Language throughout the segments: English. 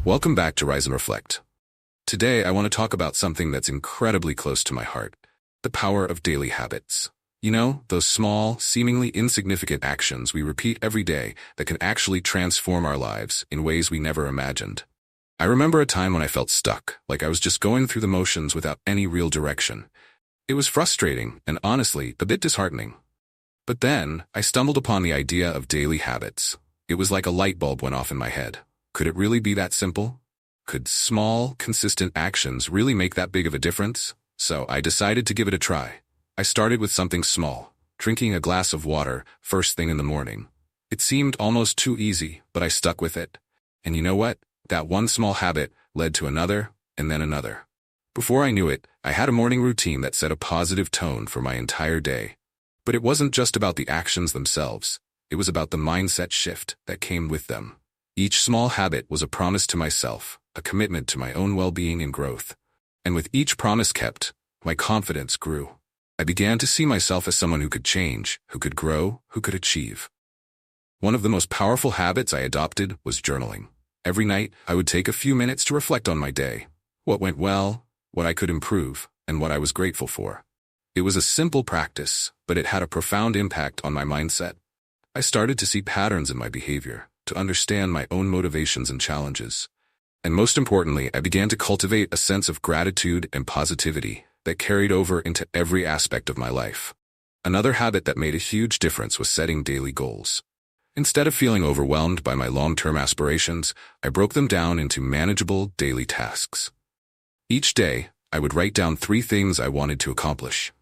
Welcome back to Rise and Reflect. Today, I want to talk about something that's incredibly close to my heart, the power of daily habits. You know, those small, seemingly insignificant actions we repeat every day that can actually transform our lives in ways we never imagined. I remember a time when I felt stuck, like I was just going through the motions without any real direction. It was frustrating and honestly a bit disheartening. But then, I stumbled upon the idea of daily habits. It was like a light bulb went off in my head. Could it really be that simple? Could small, consistent actions really make that big of a difference? So I decided to give it a try. I started with something small, drinking a glass of water first thing in the morning. It seemed almost too easy, but I stuck with it. And you know what? That one small habit led to another, and then another. Before I knew it, I had a morning routine that set a positive tone for my entire day. But it wasn't just about the actions themselves. It was about the mindset shift that came with them. Each small habit was a promise to myself, a commitment to my own well-being and growth. And with each promise kept, my confidence grew. I began to see myself as someone who could change, who could grow, who could achieve. One of the most powerful habits I adopted was journaling. Every night, I would take a few minutes to reflect on my day, what went well, what I could improve, and what I was grateful for. It was a simple practice, but it had a profound impact on my mindset. I started to see patterns in my behavior, to understand my own motivations and challenges. And most importantly, I began to cultivate a sense of gratitude and positivity that carried over into every aspect of my life. Another habit that made a huge difference was setting daily goals. Instead of feeling overwhelmed by my long-term aspirations, I broke them down into manageable daily tasks. Each day, I would write down 3 things I wanted to accomplish.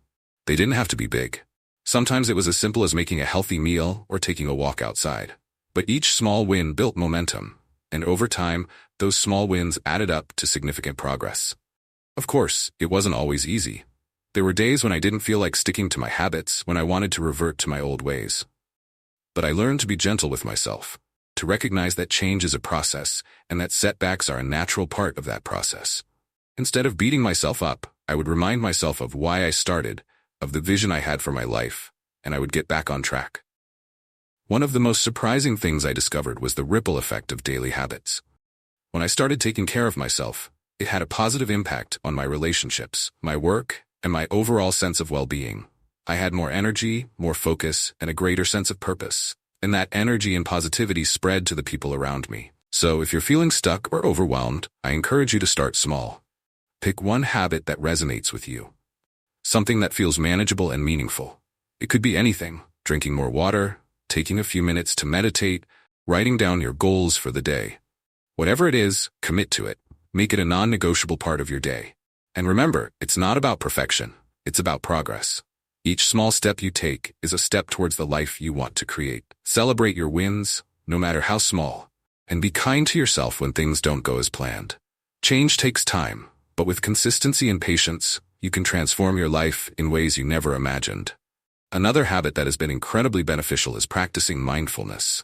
They didn't have to be big. Sometimes it was as simple as making a healthy meal or taking a walk outside. But each small win built momentum, and over time, those small wins added up to significant progress. Of course, it wasn't always easy. There were days when I didn't feel like sticking to my habits, when I wanted to revert to my old ways. But I learned to be gentle with myself, to recognize that change is a process, and that setbacks are a natural part of that process. Instead of beating myself up, I would remind myself of why I started, of the vision I had for my life, and I would get back on track. One of the most surprising things I discovered was the ripple effect of daily habits. When I started taking care of myself, it had a positive impact on my relationships, my work, and my overall sense of well-being. I had more energy, more focus, and a greater sense of purpose. And that energy and positivity spread to the people around me. So if you're feeling stuck or overwhelmed, I encourage you to start small. Pick one habit that resonates with you. Something that feels manageable and meaningful. It could be anything: drinking more water, taking a few minutes to meditate, writing down your goals for the day. Whatever it is, commit to it. Make it a non-negotiable part of your day. And remember, it's not about perfection. It's about progress. Each small step you take is a step towards the life you want to create. Celebrate your wins, no matter how small. And be kind to yourself when things don't go as planned. Change takes time, but with consistency and patience, you can transform your life in ways you never imagined. Another habit that has been incredibly beneficial is practicing mindfulness.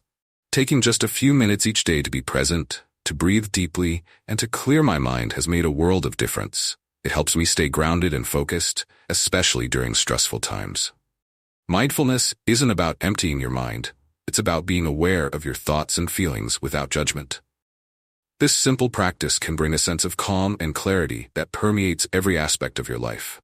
Taking just a few minutes each day to be present, to breathe deeply, and to clear my mind has made a world of difference. It helps me stay grounded and focused, especially during stressful times. Mindfulness isn't about emptying your mind. It's about being aware of your thoughts and feelings without judgment. This simple practice can bring a sense of calm and clarity that permeates every aspect of your life.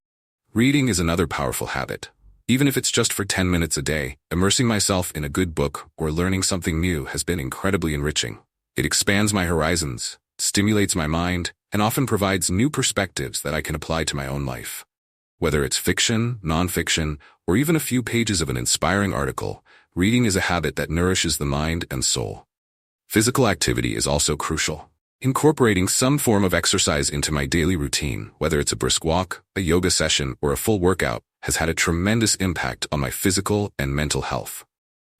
Reading is another powerful habit. Even if it's just for 10 minutes a day, immersing myself in a good book or learning something new has been incredibly enriching. It expands my horizons, stimulates my mind, and often provides new perspectives that I can apply to my own life. Whether it's fiction, nonfiction, or even a few pages of an inspiring article, reading is a habit that nourishes the mind and soul. Physical activity is also crucial. Incorporating some form of exercise into my daily routine, whether it's a brisk walk, a yoga session, or a full workout, has had a tremendous impact on my physical and mental health.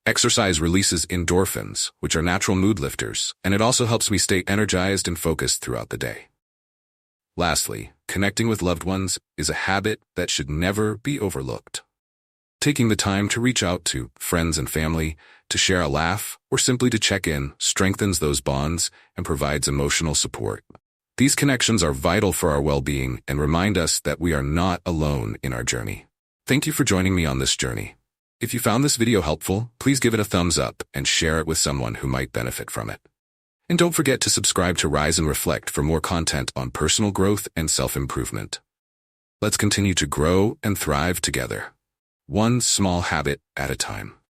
Exercise releases endorphins, which are natural mood lifters, and it also helps me stay energized and focused throughout the day. Lastly, connecting with loved ones is a habit that should never be overlooked. Taking the time to reach out to friends and family, to share a laugh, or simply to check in strengthens those bonds and provides emotional support. These connections are vital for our well-being and remind us that we are not alone in our journey. Thank you for joining me on this journey. If you found this video helpful, please give it a thumbs up and share it with someone who might benefit from it. And don't forget to subscribe to Rise and Reflect for more content on personal growth and self-improvement. Let's continue to grow and thrive together, one small habit at a time.